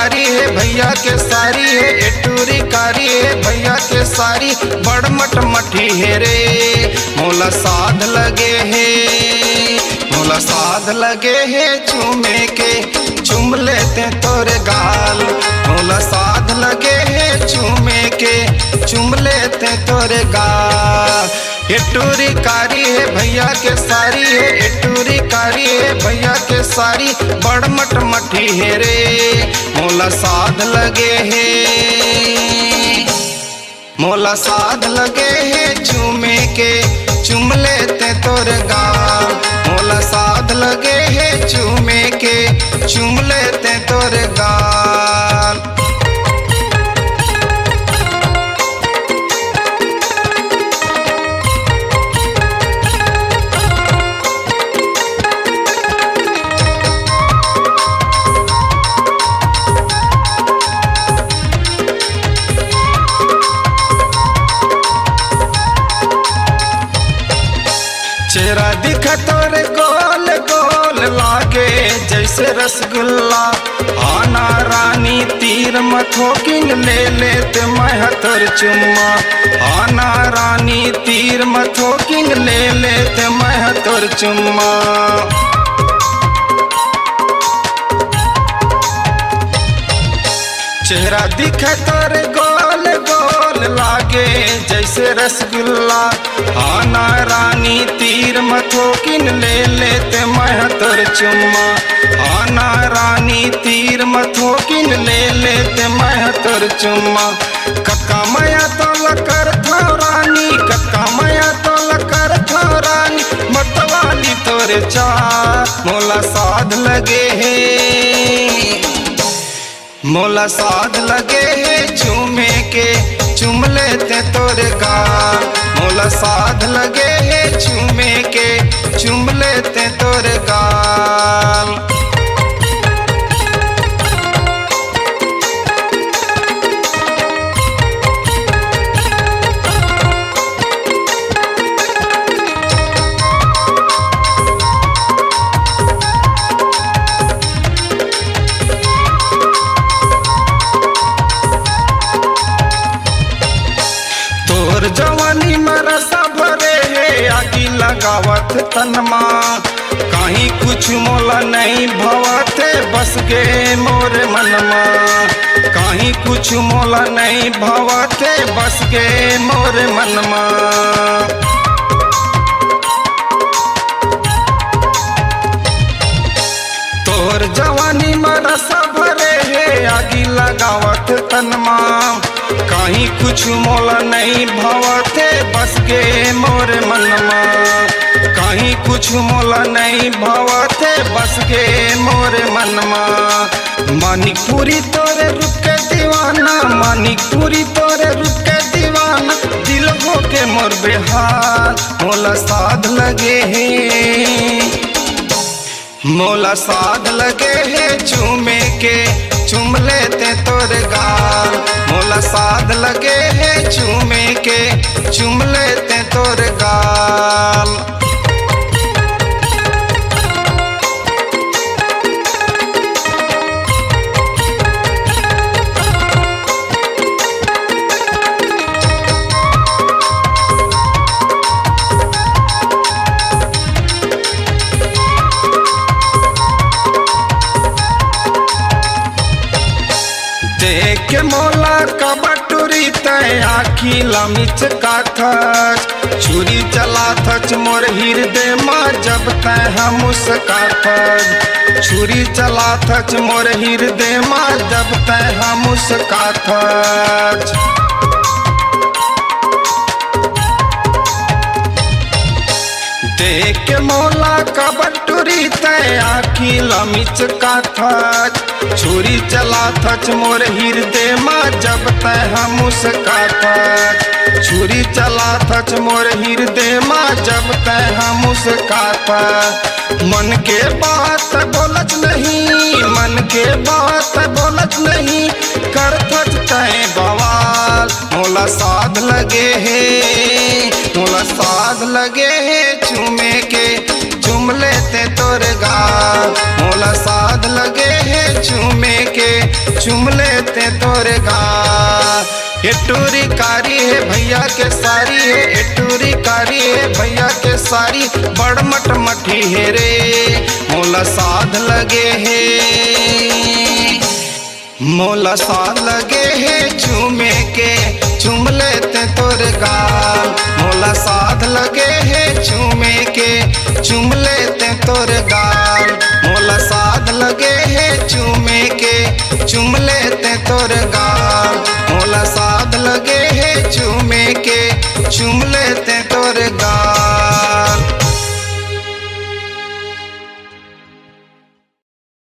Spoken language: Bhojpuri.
कारी है भैया के सारी है, एटूरी कारी है भैया के सारी, बड़ मट मठी है रे। मोला साध लगे है, मोला साध लगे है चूमे के, चूम लेते तोरे गाल। मोला साध लगे है चूमे के, चूम लेते तोरे गाल। एटूरी कारी है भैया के सारी है, एटूरी कारी है भैया के सारी, बड़ मट मठी है रे। मोला साध लगे है, मोला साध लगे है चूमे के, चूम लेते तोरे गाल। मोला साध लगे है चूमे के, चूम लेते तोरे गाल। चेहरा दिखा तोरे गोल गोल लागे जैसे रसगुल्ला, आना रानी तीर मथोकिन ले लेते मैं तोर चुम्मा। आना रानी तीर मथोकिन ले लेते मैं तोर चुम्मा। चेहरा दिखा तोरे गोल गोल लागे जैसे रसगुल्ला, आना रानी तीर मथोकिन ले लेते मैं तोर चुम्मा। आना रानी तीर मथोकिन ले लेते मैं तोर चुम्मा। कक्का मैया तो लकर था रानी, कक्का मैया तो लकर था रानी, मतवाली तोरे चार। मोला साध लगे है, मोला साध लगे है चूमे के, चूम लेते तोरे गाल। मोला साध लगे है चूमे के, चूम लेते तोरे गाल। जवानी में रसा भरे है आगी लगावत तनमा, कहीं कुछ मोला नहीं भवते बस गे मोरे मनमा। कहीं कुछ मोला नहीं भवते बस गे मोरे मनमा। तोर जवानी में रसा भरे है आगी लगावत तनमा, कहीं कुछ मोला नहीं भवते बस गे मोरे मनमा। कहीं कुछ मोला नहीं भवते बस गे मोरे मनमा। मानिकपुरी तोरे रूप के दीवाना, मानिकपुरी तोरे रूप के दीवाना, दिल हो के मोर बेहाल। मोला साध लगे है, मोला साध लगे है चूमे के, चूम लेते तोरे गाल। मोला साध लगे है चूमे के, चूम लेते तोरे गाल। देख के मोला का बटुरी तय आखी लमिच का थच, छुरी चला थच मोर हृदय माँ जब तय हम उसका थच। छुरी चला थच मोर हृदय माँ जब तय हम उसका थच। देख के मौला का बटुरी तय आखी लमिच का थच, छुरी चला थच मोर हृदय माँ जब तय हम उसका थच। छुरी चला थच मोर हृदय माँ जब तय हम उसका थच। मन के बात बोलत नहीं, मन के बात बोलत नहीं, कर थच तय बवाल। मोला साध लगे है, मोला साध लगे है चूमे के, चूम लेते तोरे गाल। मोला साध लगे है चूमे के, चूम तोरे गाल। एटूरी कारी है भैया के सारी है, एटूरी कारी है भैया के सारी, बड़ मट मठी है रे मोला साध लगे है, मोला साध लगे है चूमे के चूम लेते तोरे गाल। मोला साध लगे है चूमे के चूम लेते तोरे गाल। मोला साध लगे है चूमे के चूम लेते तोरे गाल। मोला साध लगे है चूमे के चूम लेते